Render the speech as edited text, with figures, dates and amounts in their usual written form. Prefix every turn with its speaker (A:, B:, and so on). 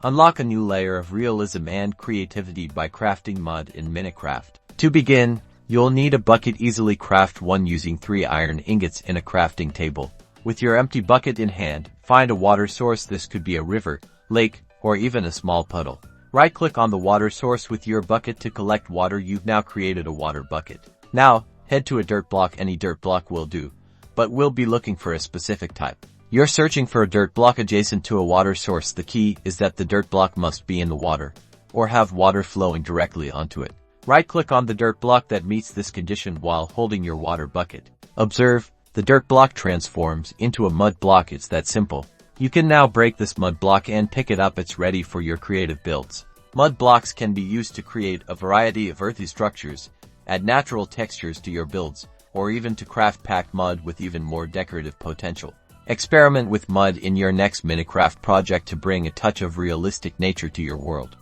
A: Unlock a new layer of realism and creativity by crafting mud in Minecraft. To begin, you'll need a bucket. Easily craft one using 3 iron ingots in a crafting table. With your empty bucket in hand, find a water source. This could be a river, lake, or even a small puddle. Right-click on the water source with your bucket to collect water. You've now created a water bucket. Now, head to a dirt block. Any dirt block will do, but we'll be looking for a specific type. You're searching for a dirt block adjacent to a water source. The key is that the dirt block must be in the water, or have water flowing directly onto it. Right-click on the dirt block that meets this condition while holding your water bucket. Observe, the dirt block transforms into a mud block. It's that simple. You can now break this mud block and pick it up. It's ready for your creative builds. Mud blocks can be used to create a variety of earthy structures, add natural textures to your builds, or even to craft packed mud with even more decorative potential. Experiment with mud in your next Minecraft project to bring a touch of realistic nature to your world.